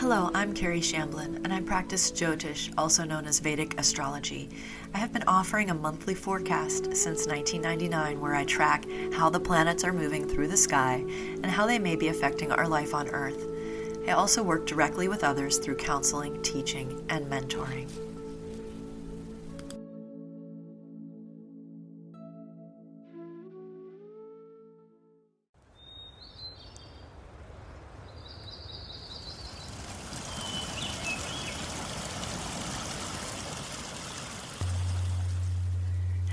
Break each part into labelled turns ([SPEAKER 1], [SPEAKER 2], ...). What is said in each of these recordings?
[SPEAKER 1] Hello, I'm Kerry Shamblin, and I practice jyotisha, also known as Vedic Astrology. I have been offering a monthly forecast since 1999 where I track how the planets are moving through the sky and how they may be affecting our life on Earth. I also work directly with others through counseling, teaching, and mentoring.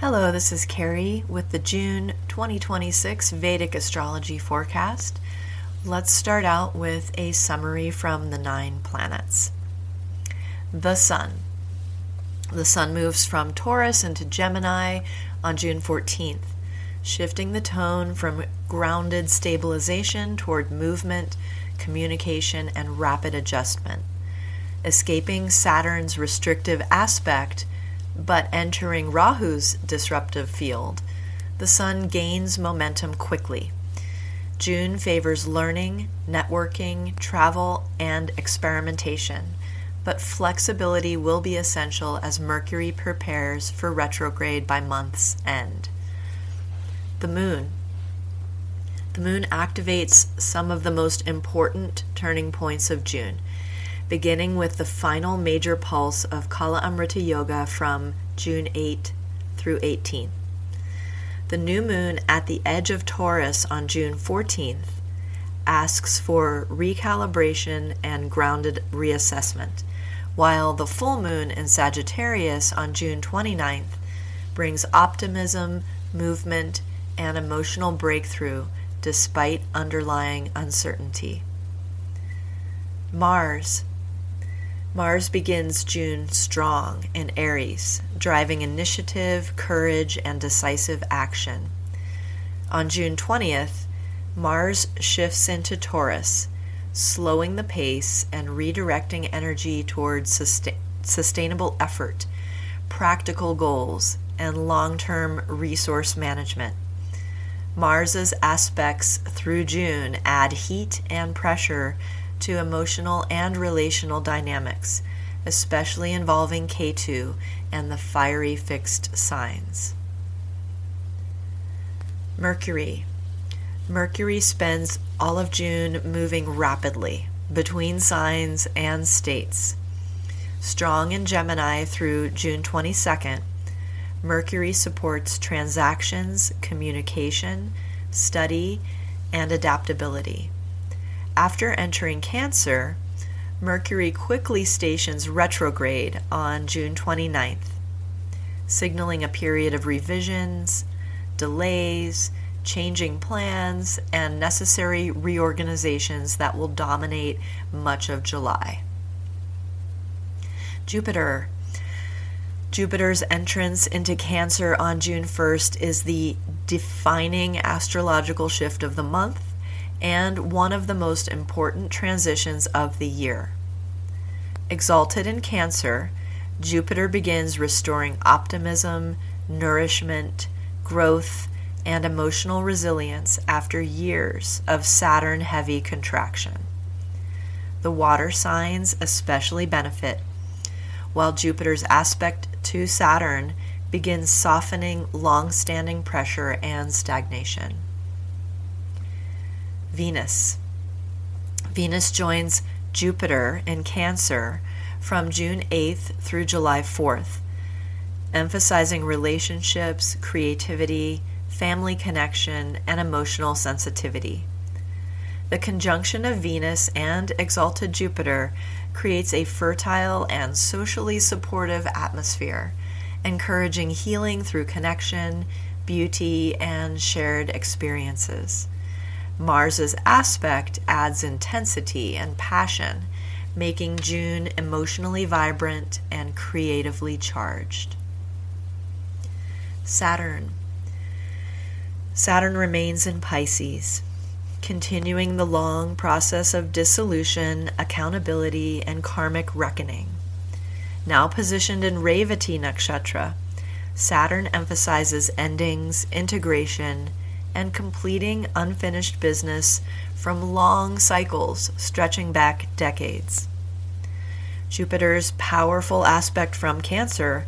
[SPEAKER 1] Hello, this is Kerry with the June 2026 Vedic Astrology forecast. Let's start out with a summary from the 9 planets. The Sun. The Sun moves from Taurus into Gemini on June 14th, shifting the tone from grounded stabilization toward movement, communication, and rapid adjustment. Escaping Saturn's restrictive aspect but entering Rahu's disruptive field, the Sun gains momentum quickly. June favors learning, networking, travel, and experimentation, but flexibility will be essential as Mercury prepares for retrograde by month's end. The Moon. The Moon activates some of the most important turning points of June, beginning with the final major pulse of Kala Amrita Yoga from June 8 through 18. The new moon at the edge of Taurus on June 14th asks for recalibration and grounded reassessment, while the full moon in Sagittarius on June 29th brings optimism, movement, and emotional breakthrough despite underlying uncertainty. Mars begins June strong in Aries, driving initiative, courage, and decisive action. On June 20th, Mars shifts into Taurus, slowing the pace and redirecting energy towards sustainable effort, practical goals, and long-term resource management. Mars's aspects through June add heat and pressure to emotional and relational dynamics, especially involving Ketu and the fiery fixed signs. Mercury. Mercury spends all of June moving rapidly between signs and states. Strong in Gemini through June 22nd, Mercury supports transactions, communication, study, and adaptability. After entering Cancer, Mercury quickly stations retrograde on June 29th, signaling a period of revisions, delays, changing plans, and necessary reorganizations that will dominate much of July. Jupiter. Jupiter's entrance into Cancer on June 1st is the defining astrological shift of the month and one of the most important transitions of the year. Exalted in Cancer, Jupiter begins restoring optimism, nourishment, growth, and emotional resilience after years of Saturn-heavy contraction. The water signs especially benefit, while Jupiter's aspect to Saturn begins softening long-standing pressure and stagnation. Venus. Venus joins Jupiter in Cancer from June 8th through July 4th, emphasizing relationships, creativity, family connection, and emotional sensitivity. The conjunction of Venus and exalted Jupiter creates a fertile and socially supportive atmosphere, encouraging healing through connection, beauty, and shared experiences. Mars's aspect adds intensity and passion, making June emotionally vibrant and creatively charged. Saturn. Saturn remains in Pisces, continuing the long process of dissolution, accountability, and karmic reckoning. Now positioned in Revati Nakshatra, Saturn emphasizes endings, integration, and completing unfinished business from long cycles stretching back decades. Jupiter's powerful aspect from Cancer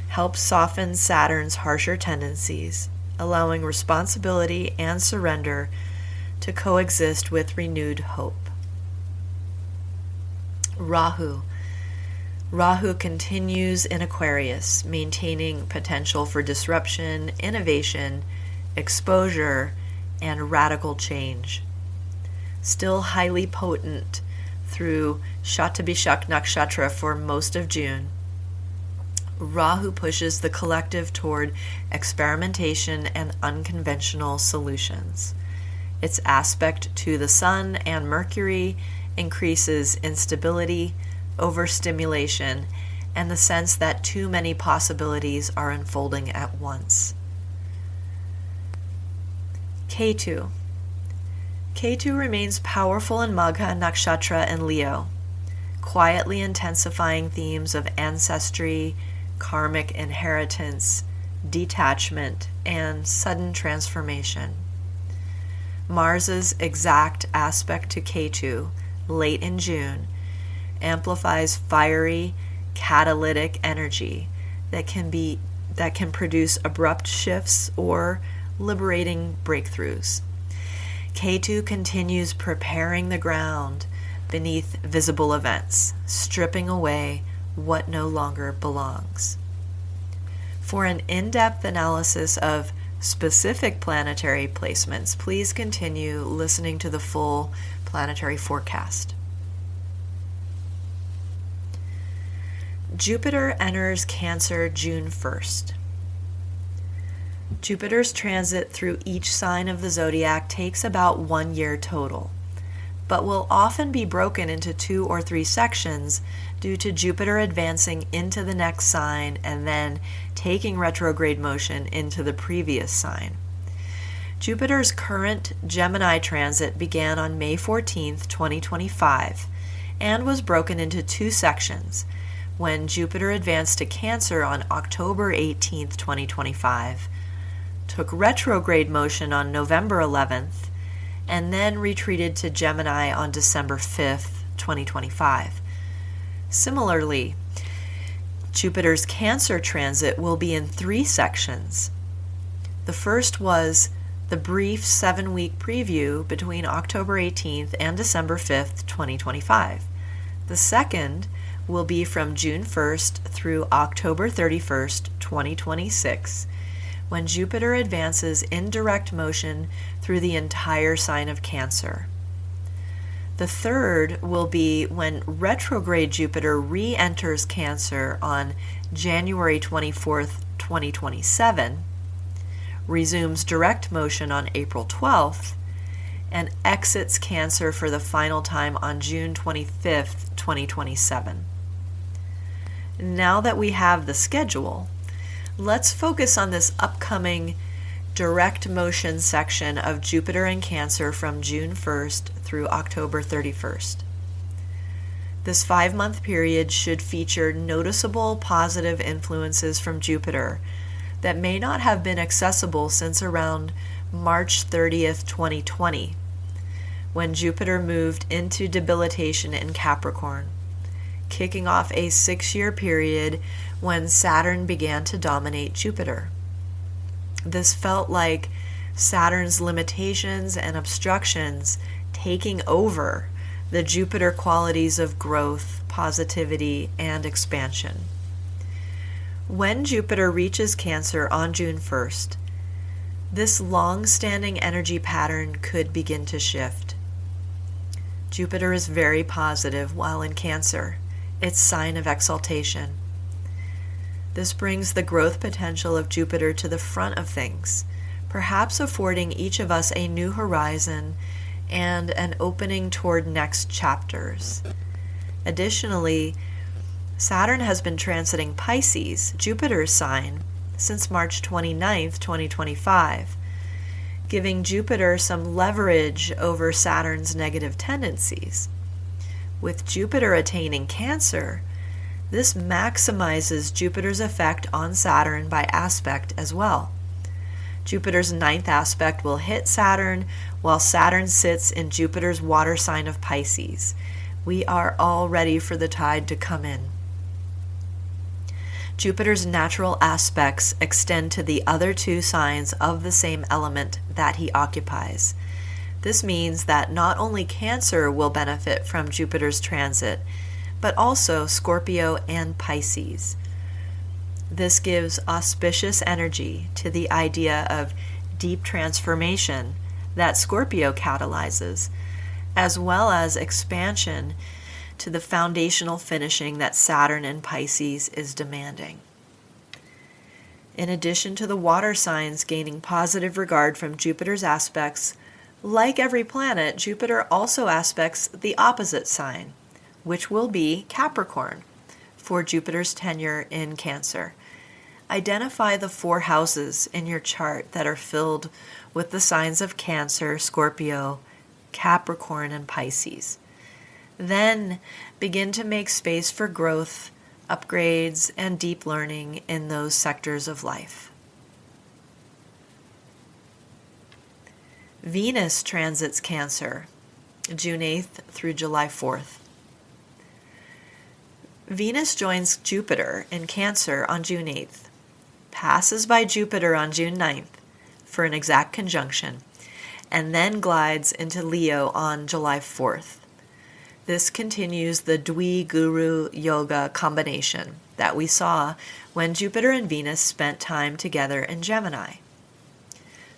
[SPEAKER 1] helps soften Saturn's harsher tendencies, allowing responsibility and surrender to coexist with renewed hope. Rahu. Rahu continues in Aquarius, maintaining potential for disruption, innovation, exposure, and radical change. Still highly potent through Shatabhishak Nakshatra for most of June, Rahu pushes the collective toward experimentation and unconventional solutions. Its aspect to the Sun and Mercury increases instability, overstimulation, and the sense that too many possibilities are unfolding at once. Ketu. Ketu remains powerful in Magha Nakshatra and Leo, quietly intensifying themes of ancestry, karmic inheritance, detachment, and sudden transformation. Mars's exact aspect to Ketu, late in June, amplifies fiery, catalytic energy that can produce abrupt shifts or liberating breakthroughs. Ketu continues preparing the ground beneath visible events, stripping away what no longer belongs. For an in-depth analysis of specific planetary placements, please continue listening to the full planetary forecast. Jupiter enters Cancer June 1st. Jupiter's transit through each sign of the zodiac takes about 1 year total, but will often be broken into 2 or 3 sections due to Jupiter advancing into the next sign and then taking retrograde motion into the previous sign. Jupiter's current Gemini transit began on May 14, 2025, and was broken into 2 sections when Jupiter advanced to Cancer on October 18, 2025, took retrograde motion on November 11th, and then retreated to Gemini on December 5th, 2025. Similarly, Jupiter's Cancer transit will be in 3 sections. The first was the brief 7-week preview between October 18th and December 5th, 2025. The second will be from June 1st through October 31st, 2026, when Jupiter advances in direct motion through the entire sign of Cancer. The third will be when retrograde Jupiter re-enters Cancer on January 24th, 2027, resumes direct motion on April 12th, and exits Cancer for the final time on June 25th, 2027. Now that we have the schedule, let's focus on this upcoming direct motion section of Jupiter in Cancer from June 1st through October 31st. This 5-month period should feature noticeable positive influences from Jupiter that may not have been accessible since around March 30th, 2020, when Jupiter moved into debilitation in Capricorn, kicking off a 6-year period when Saturn began to dominate Jupiter. This felt like Saturn's limitations and obstructions taking over the Jupiter qualities of growth, positivity, and expansion. When Jupiter reaches Cancer on June 1st, this long-standing energy pattern could begin to shift. Jupiter is very positive while in Cancer, its sign of exaltation. This brings the growth potential of Jupiter to the front of things, perhaps affording each of us a new horizon and an opening toward next chapters. Additionally, Saturn has been transiting Pisces, Jupiter's sign, since March 29th, 2025, giving Jupiter some leverage over Saturn's negative tendencies. With Jupiter attaining Cancer, this maximizes Jupiter's effect on Saturn by aspect as well. Jupiter's 9th aspect will hit Saturn while Saturn sits in Jupiter's water sign of Pisces, We are all ready for the tide to come in. Jupiter's natural aspects extend to the other two signs of the same element that he occupies. This means that not only Cancer will benefit from Jupiter's transit, but also Scorpio and Pisces. This gives auspicious energy to the idea of deep transformation that Scorpio catalyzes, as well as expansion to the foundational finishing that Saturn in Pisces is demanding. In addition to the water signs gaining positive regard from Jupiter's aspects, like every planet, Jupiter also aspects the opposite sign, which will be Capricorn, for Jupiter's tenure in Cancer. Identify the 4 houses in your chart that are filled with the signs of Cancer, Scorpio, Capricorn, and Pisces. Then begin to make space for growth, upgrades, and deep learning in those sectors of life. Venus transits Cancer, June 8th through July 4th. Venus joins Jupiter in Cancer on June 8th, passes by Jupiter on June 9th for an exact conjunction, and then glides into Leo on July 4th. This continues the Dwi-Guru Yoga combination that we saw when Jupiter and Venus spent time together in Gemini.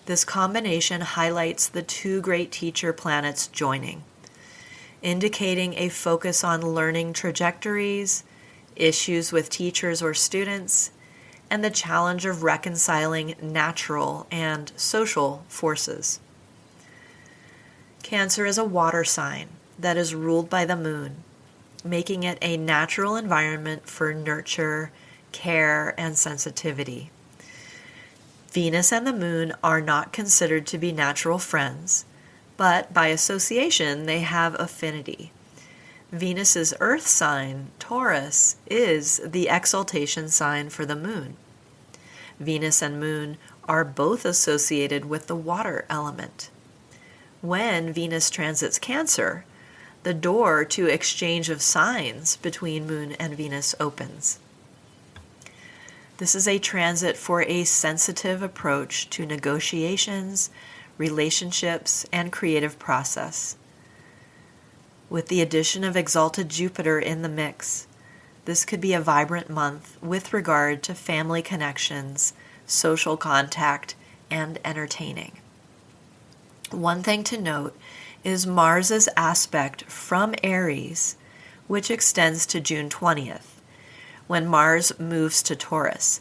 [SPEAKER 1] This combination highlights the 2 great teacher planets joining, indicating a focus on learning trajectories, issues with teachers or students, and the challenge of reconciling natural and social forces. Cancer is a water sign that is ruled by the moon, making it a natural environment for nurture, care, and sensitivity. Venus and the moon are not considered to be natural friends, but by association they have affinity. Venus's earth sign, Taurus, is the exaltation sign for the moon. Venus and moon are both associated with the water element. When Venus transits Cancer, the door to exchange of signs between Moon and Venus opens. This is a transit for a sensitive approach to negotiations, relationships, and creative process. With the addition of exalted Jupiter in the mix, this could be a vibrant month with regard to family connections, social contact, and entertaining. One thing to note is Mars's aspect from Aries, which extends to June 20th, when Mars moves to Taurus.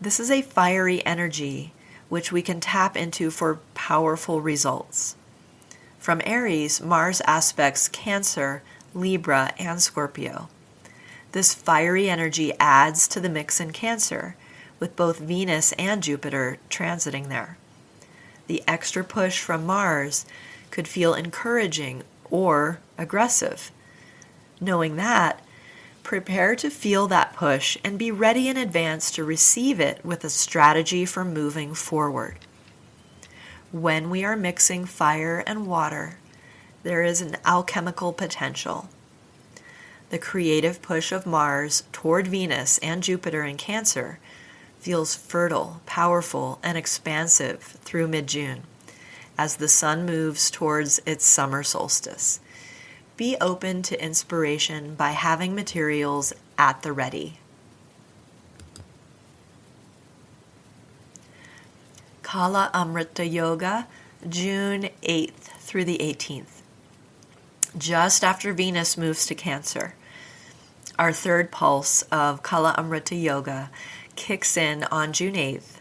[SPEAKER 1] This is a fiery energy which we can tap into for powerful results. From Aries, Mars aspects Cancer, Libra, and Scorpio. This fiery energy adds to the mix in Cancer, with both Venus and Jupiter transiting there. The extra push from Mars could feel encouraging or aggressive. Knowing that, prepare to feel that push and be ready in advance to receive it with a strategy for moving forward. When we are mixing fire and water, there is an alchemical potential. The creative push of Mars toward Venus and Jupiter in Cancer feels fertile, powerful, and expansive through mid-June as the sun moves towards its summer solstice. Be open to inspiration by having materials at the ready. Kala Amrita Yoga, June 8th through the 18th. Just after Venus moves to Cancer, our third pulse of Kala Amrita Yoga kicks in on June 8th,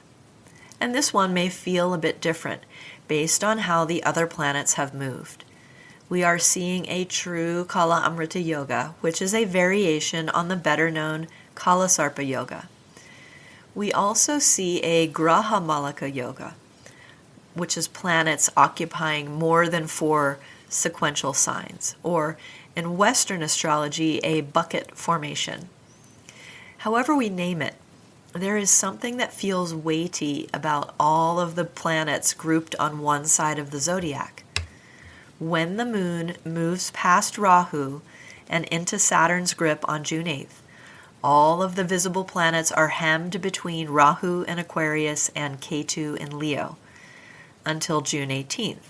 [SPEAKER 1] and this one may feel a bit different based on how the other planets have moved. We are seeing a true Kala Amrita Yoga, which is a variation on the better-known Kala Sarpa Yoga. We also see a Graha Malaka Yoga, which is planets occupying more than 4 sequential signs, or in Western astrology, a bucket formation. However we name it, there is something that feels weighty about all of the planets grouped on one side of the zodiac. When the moon moves past Rahu and into Saturn's grip on June 8th, all of the visible planets are hemmed between Rahu in Aquarius and Ketu in Leo until June 18th,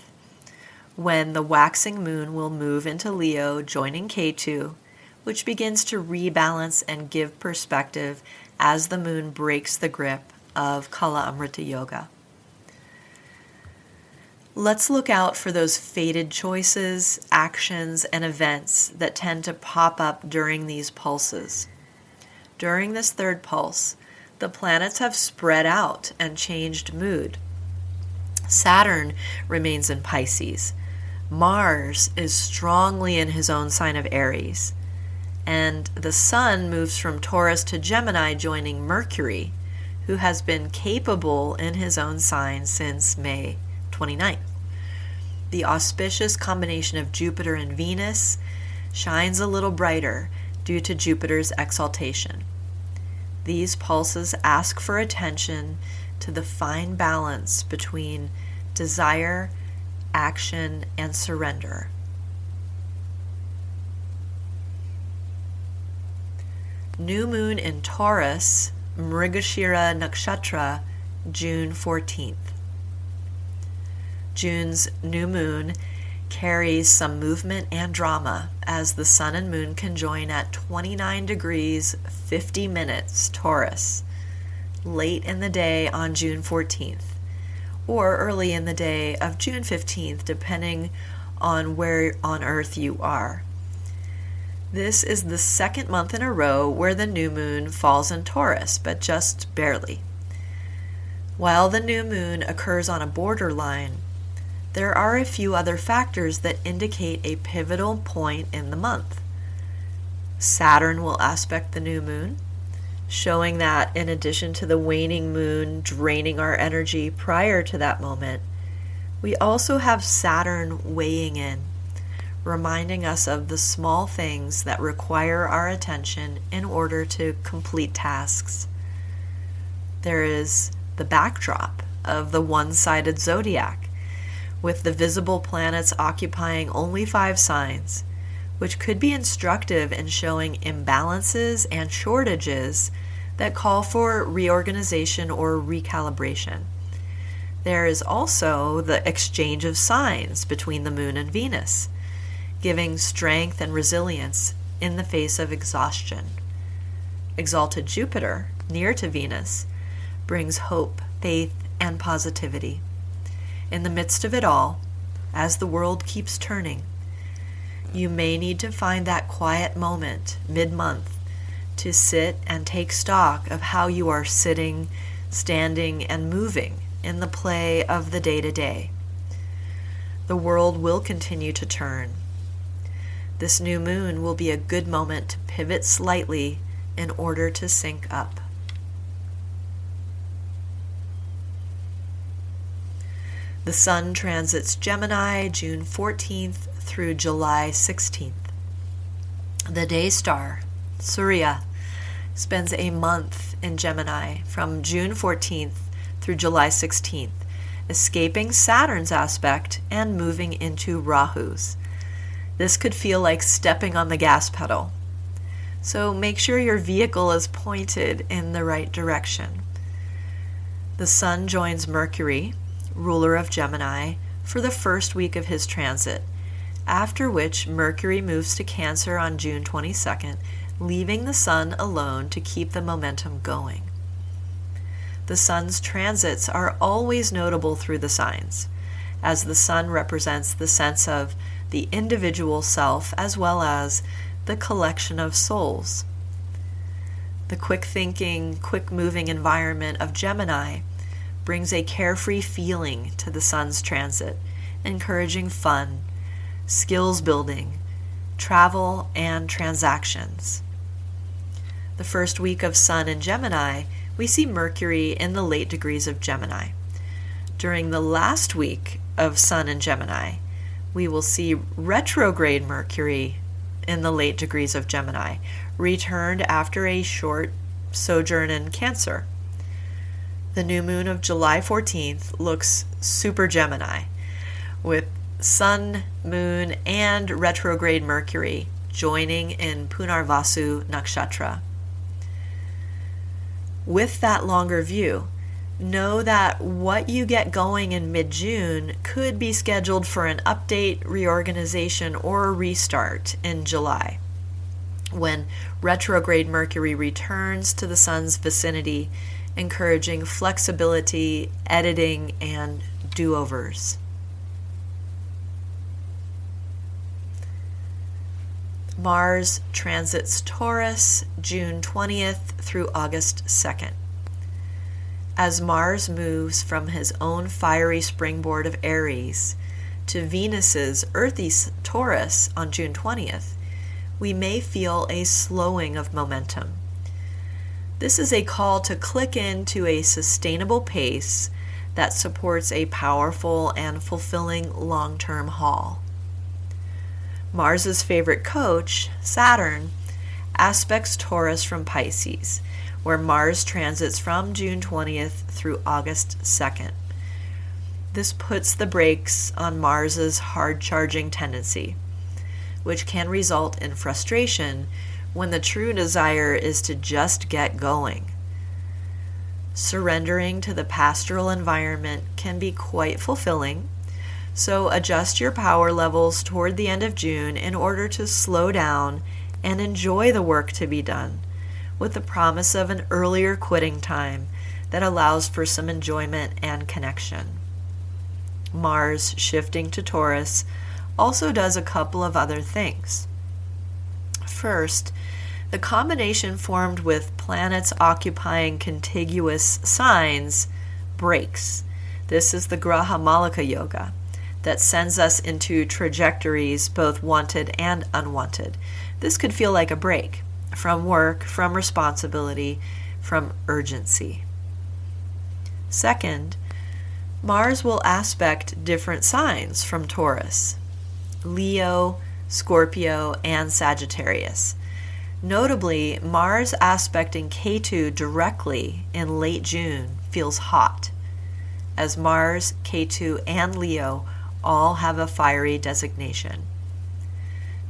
[SPEAKER 1] when the waxing moon will move into Leo, joining Ketu, which begins to rebalance and give perspective as the moon breaks the grip of Kala Amrita Yoga. Let's look out for those fated choices, actions, and events that tend to pop up during these pulses. During this third pulse, the planets have spread out and changed mood. Saturn remains in Pisces. Mars is strongly in his own sign of Aries. And the Sun moves from Taurus to Gemini, joining Mercury, who has been capable in his own sign since May 29th. The auspicious combination of Jupiter and Venus shines a little brighter due to Jupiter's exaltation. These pulses ask for attention to the fine balance between desire, action, and surrender. New moon in Taurus, Mrigashira Nakshatra, June 14th. June's new moon carries some movement and drama as the sun and moon conjoin at 29 degrees 50 minutes Taurus, late in the day on June 14th, or early in the day of June 15th, depending on where on Earth you are. This is the second month in a row where the new moon falls in Taurus, but just barely. While the new moon occurs on a borderline, there are a few other factors that indicate a pivotal point in the month. Saturn will aspect the new moon, showing that in addition to the waning moon draining our energy prior to that moment, we also have Saturn weighing in, reminding us of the small things that require our attention in order to complete tasks. There is the backdrop of the one-sided zodiac, with the visible planets occupying only 5 signs, which could be instructive in showing imbalances and shortages that call for reorganization or recalibration. There is also the exchange of signs between the moon and Venus, giving strength and resilience in the face of exhaustion. Exalted Jupiter, near to Venus, brings hope, faith, and positivity. In the midst of it all, as the world keeps turning, you may need to find that quiet moment mid-month to sit and take stock of how you are sitting, standing, and moving in the play of the day-to-day. The world will continue to turn. This new moon will be a good moment to pivot slightly in order to sync up. The Sun transits Gemini June 14th through July 16th. The day star, Surya, spends a month in Gemini from June 14th through July 16th, escaping Saturn's aspect and moving into Rahu's. This could feel like stepping on the gas pedal. So make sure your vehicle is pointed in the right direction. The Sun joins Mercury, ruler of Gemini, for the first week of his transit, after which Mercury moves to Cancer on June 22nd, leaving the Sun alone to keep the momentum going. The Sun's transits are always notable through the signs, as the Sun represents the sense of the individual self as well as the collection of souls. The quick-thinking, quick-moving environment of Gemini brings a carefree feeling to the Sun's transit, encouraging fun, skills building, travel, and transactions. The first week of Sun in Gemini, we see Mercury in the late degrees of Gemini. During the last week of Sun in Gemini, we will see retrograde Mercury in the late degrees of Gemini, returned after a short sojourn in Cancer. The new moon of July 14th looks super Gemini, with Sun, Moon, and retrograde Mercury joining in Punarvasu Nakshatra. With that longer view, know that what you get going in mid-June could be scheduled for an update, reorganization, or a restart in July, when retrograde Mercury returns to the Sun's vicinity, encouraging flexibility, editing, and do-overs. Mars transits Taurus June 20th through August 2nd. As Mars moves from his own fiery springboard of Aries to Venus's earthy Taurus on June 20th, we may feel a slowing of momentum. This is a call to click into a sustainable pace that supports a powerful and fulfilling long-term haul. Mars's favorite coach, Saturn, aspects Taurus from Pisces, where Mars transits from June 20th through August 2nd. This puts the brakes on Mars's hard-charging tendency, which can result in frustration when the true desire is to just get going. Surrendering to the pastoral environment can be quite fulfilling, so adjust your power levels toward the end of June in order to slow down and enjoy the work to be done, with the promise of an earlier quitting time that allows for some enjoyment and connection. Mars shifting to Taurus also does a couple of other things. First, the combination formed with planets occupying contiguous signs breaks. This is the Graha Malika Yoga that sends us into trajectories both wanted and unwanted. This could feel like a break from work, from responsibility, from urgency. Second, Mars will aspect different signs from Taurus: Leo, Scorpio, and Sagittarius. Notably, Mars aspecting Ketu directly in late June feels hot, as Mars, Ketu, and Leo all have a fiery designation.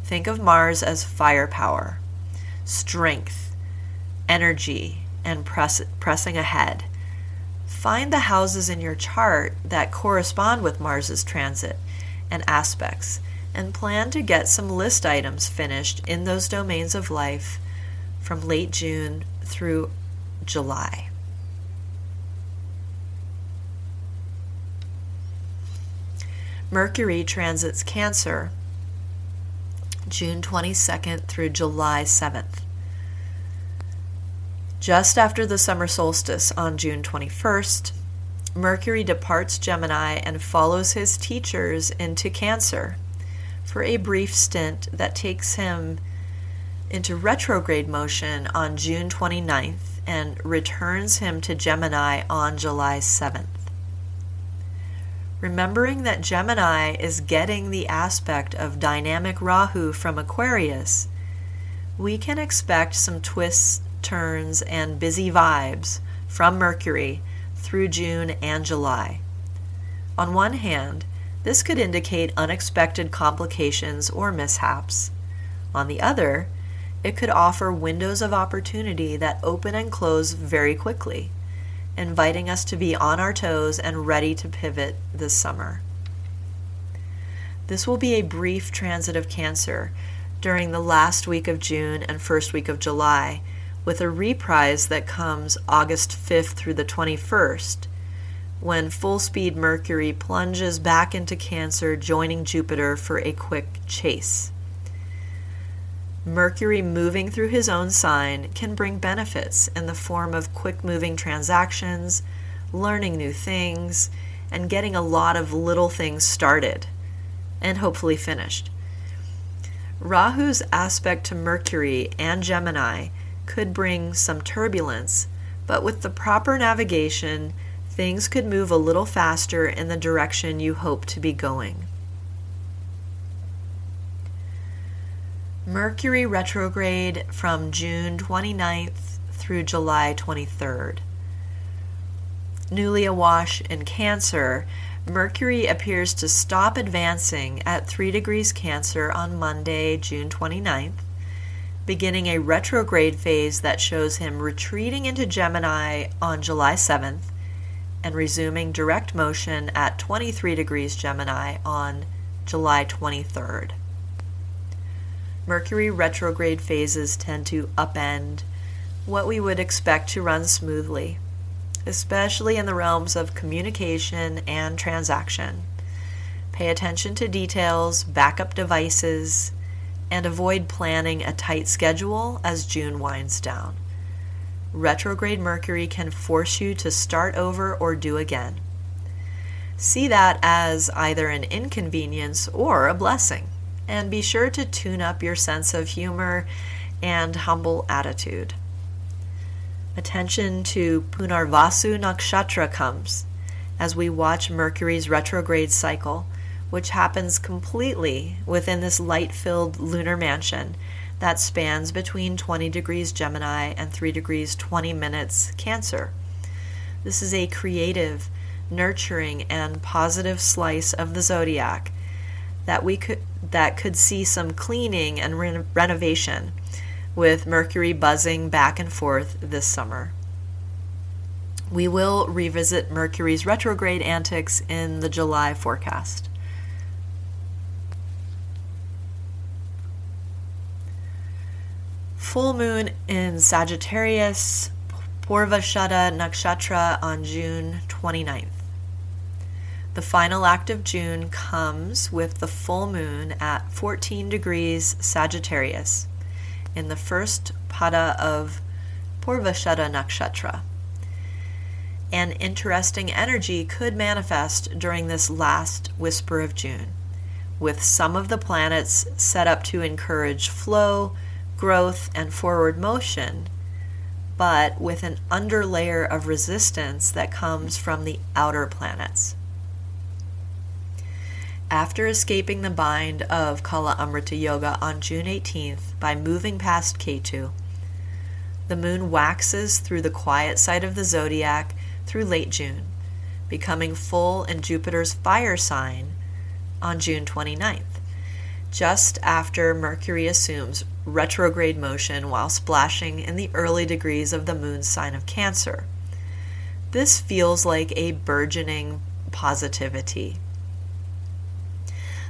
[SPEAKER 1] Think of Mars as firepower, strength, energy, and pressing ahead. Find the houses in your chart that correspond with Mars's transit and aspects, and plan to get some list items finished in those domains of life from late June through July. Mercury transits Cancer June 22nd through July 7th. Just after the summer solstice on June 21st, Mercury departs Gemini and follows his teachers into Cancer for a brief stint that takes him into retrograde motion on June 29th and returns him to Gemini on July 7th. Remembering that Gemini is getting the aspect of dynamic Rahu from Aquarius, we can expect some twists, turns, and busy vibes from Mercury through June and July. On one hand, this could indicate unexpected complications or mishaps. On the other, it could offer windows of opportunity that open and close very quickly, inviting us to be on our toes and ready to pivot this summer. This will be a brief transit of Cancer during the last week of June and first week of July, with a reprise that comes August 5th through the 21st, when full-speed Mercury plunges back into Cancer, joining Jupiter for a quick chase. Mercury moving through his own sign can bring benefits in the form of quick-moving transactions, learning new things, and getting a lot of little things started, and hopefully finished. Rahu's aspect to Mercury and Gemini could bring some turbulence, but with the proper navigation, things could move a little faster in the direction you hope to be going. Mercury retrograde from June 29th through July 23rd. Newly awash in Cancer, Mercury appears to stop advancing at 3 degrees Cancer on Monday, June 29th, beginning a retrograde phase that shows him retreating into Gemini on July 7th and resuming direct motion at 23 degrees Gemini on July 23rd. Mercury retrograde phases tend to upend what we would expect to run smoothly, especially in the realms of communication and transaction. Pay attention to details, backup devices, and avoid planning a tight schedule as June winds down. Retrograde Mercury can force you to start over or do again. See that as either an inconvenience or a blessing, and be sure to tune up your sense of humor and humble attitude. Attention to Punarvasu Nakshatra comes as we watch Mercury's retrograde cycle, which happens completely within this light-filled lunar mansion that spans between 20 degrees Gemini and 3 degrees 20 minutes Cancer. This is a creative, nurturing, and positive slice of the zodiac that could see some cleaning and renovation, with Mercury buzzing back and forth this summer. We will revisit Mercury's retrograde antics in the July forecast. Full moon in Sagittarius, Purvashada Nakshatra on June 29th. The final act of June comes with the full moon at 14 degrees Sagittarius in the first pada of Purvashada Nakshatra. An interesting energy could manifest during this last whisper of June, with some of the planets set up to encourage flow, growth, and forward motion, but with an underlayer of resistance that comes from the outer planets. After escaping the bind of Kala Amrita Yoga on June 18th by moving past Ketu, the moon waxes through the quiet side of the zodiac through late June, becoming full in Jupiter's fire sign on June 29th, just after Mercury assumes retrograde motion while splashing in the early degrees of the moon's sign of Cancer. This feels like a burgeoning positivity.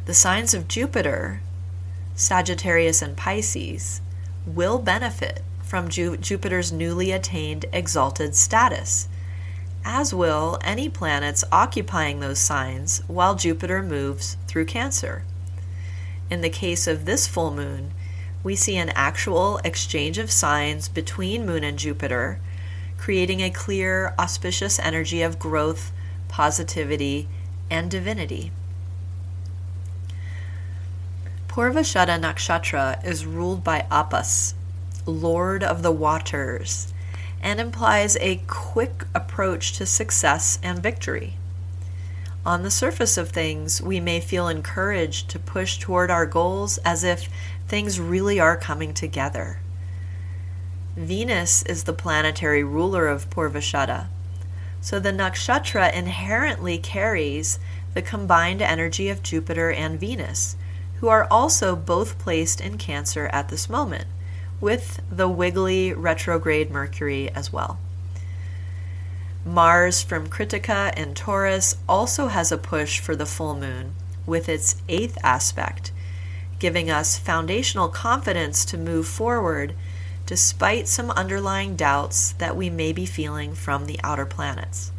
[SPEAKER 1] The signs of Jupiter, Sagittarius and Pisces, will benefit from Jupiter's newly attained exalted status, as will any planets occupying those signs while Jupiter moves through Cancer. In the case of this full moon, we see an actual exchange of signs between Moon and Jupiter, creating a clear, auspicious energy of growth, positivity, and divinity. Purvashada Nakshatra is ruled by Apus, Lord of the Waters, and implies a quick approach to success and victory. On the surface of things, we may feel encouraged to push toward our goals as if things really are coming together. Venus is the planetary ruler of Purvashada, so the nakshatra inherently carries the combined energy of Jupiter and Venus, who are also both placed in Cancer at this moment, with the wiggly retrograde Mercury as well. Mars from Kritika in Taurus also has a push for the full moon, with its 8th aspect, giving us foundational confidence to move forward despite some underlying doubts that we may be feeling from the outer planets.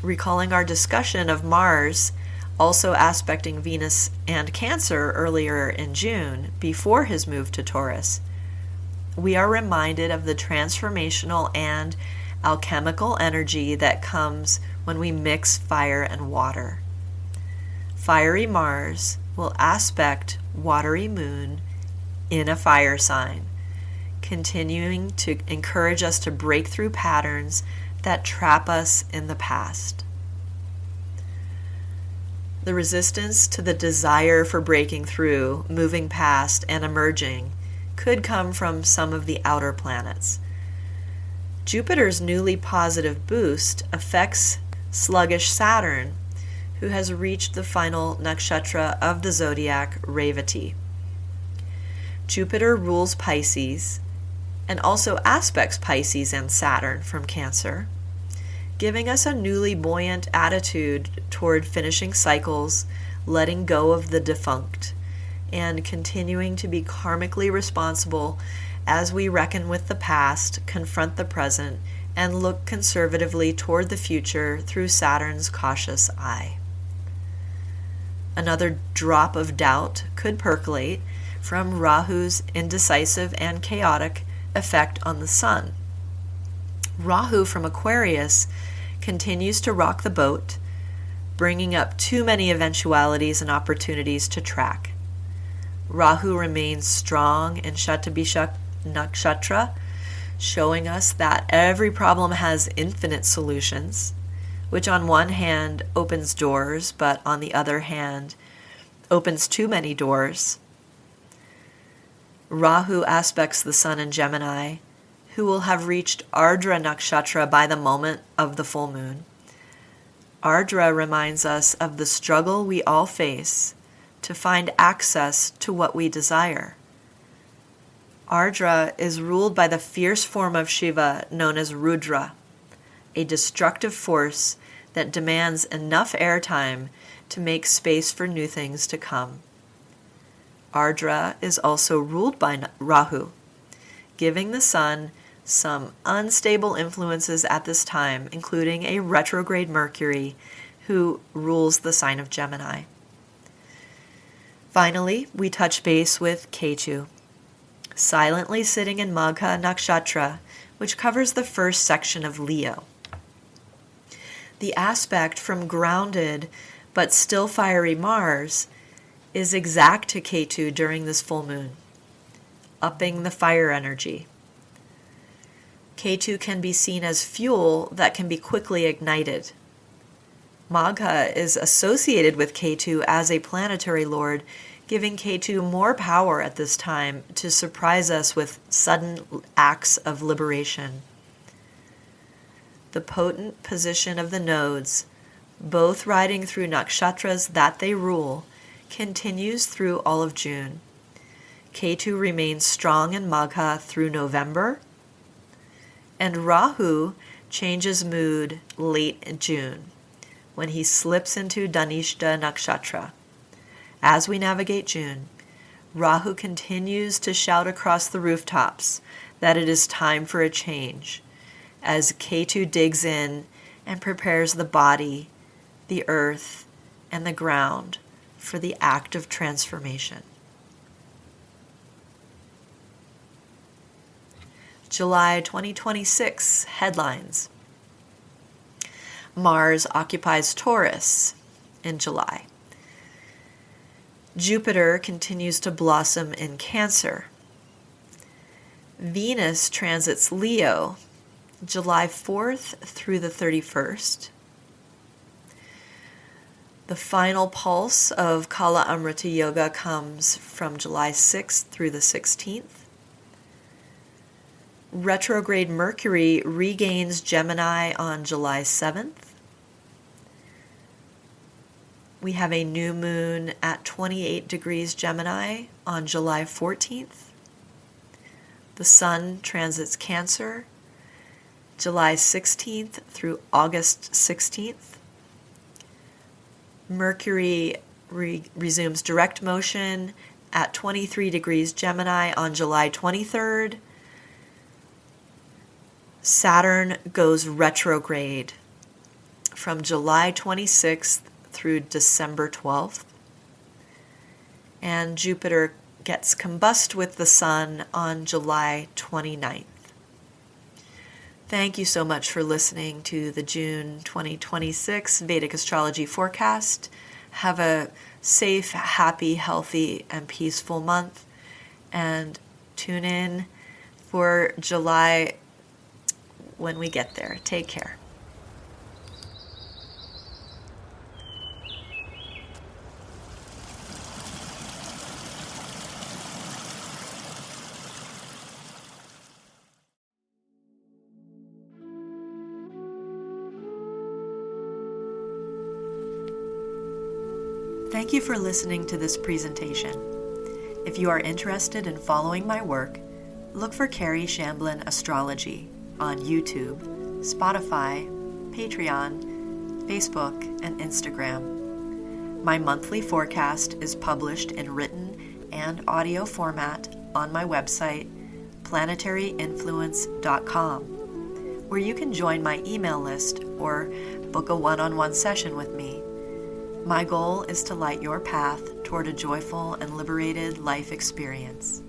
[SPEAKER 1] Recalling our discussion of Mars also aspecting Venus and Cancer earlier in June, before his move to Taurus, we are reminded of the transformational and alchemical energy that comes when we mix fire and water. Fiery Mars will aspect watery Moon in a fire sign, continuing to encourage us to break through patterns that trap us in the past. The resistance to the desire for breaking through, moving past, and emerging could come from some of the outer planets. Jupiter's newly positive boost affects sluggish Saturn, who has reached the final nakshatra of the zodiac, Revati. Jupiter rules Pisces and also aspects Pisces and Saturn from Cancer, giving us a newly buoyant attitude toward finishing cycles, letting go of the defunct, and continuing to be karmically responsible as we reckon with the past, confront the present, and look conservatively toward the future through Saturn's cautious eye. Another drop of doubt could percolate from Rahu's indecisive and chaotic effect on the Sun. Rahu from Aquarius continues to rock the boat, bringing up too many eventualities and opportunities to track. Rahu remains strong in Shatabisha Nakshatra, showing us that every problem has infinite solutions, which on one hand opens doors, but on the other hand opens too many doors. Rahu aspects the Sun in Gemini, who will have reached Ardra Nakshatra by the moment of the full moon. Ardra reminds us of the struggle we all face to find access to what we desire. Ardra is ruled by the fierce form of Shiva known as Rudra, a destructive force that demands enough airtime to make space for new things to come. Ardra is also ruled by Rahu, giving the Sun some unstable influences at this time, including a retrograde Mercury, who rules the sign of Gemini. Finally, we touch base with Ketu, silently sitting in Magha Nakshatra, which covers the first section of Leo. The aspect from grounded but still fiery Mars is exact to Ketu during this full moon, upping the fire energy. Ketu can be seen as fuel that can be quickly ignited. Magha is associated with Ketu as a planetary lord, giving Ketu more power at this time to surprise us with sudden acts of liberation. The potent position of the nodes, both riding through nakshatras that they rule, continues through all of June. Ketu remains strong in Magha through November, and Rahu changes mood late in June when he slips into Dhanishta Nakshatra. As we navigate June, Rahu continues to shout across the rooftops that it is time for a change, as Ketu digs in and prepares the body, the earth, and the ground for the act of transformation. July 2026 headlines. Mars occupies Taurus in July. Jupiter continues to blossom in Cancer. Venus transits Leo July 4th through the 31st. The final pulse of Kala Amrita Yoga comes from July 6th through the 16th. Retrograde Mercury regains Gemini on July 7th. We have a new moon at 28 degrees Gemini on July 14th. The Sun transits Cancer July 16th through August 16th. Mercury resumes direct motion at 23 degrees Gemini on July 23rd. Saturn goes retrograde from July 26th through December 12th. And Jupiter gets combust with the Sun on July 29th. Thank you so much for listening to the June 2026 Vedic Astrology forecast. Have a safe, happy, healthy, and peaceful month. And tune in for July when we get there. Take care. Thank you for listening to this presentation. If you are interested in following my work, look for Kerry Shamblin Astrology on YouTube, Spotify, Patreon, Facebook, and Instagram. My monthly forecast is published in written and audio format on my website, planetaryinfluence.com, where you can join my email list or book a one-on-one session with me. My goal is to light your path toward a joyful and liberated life experience.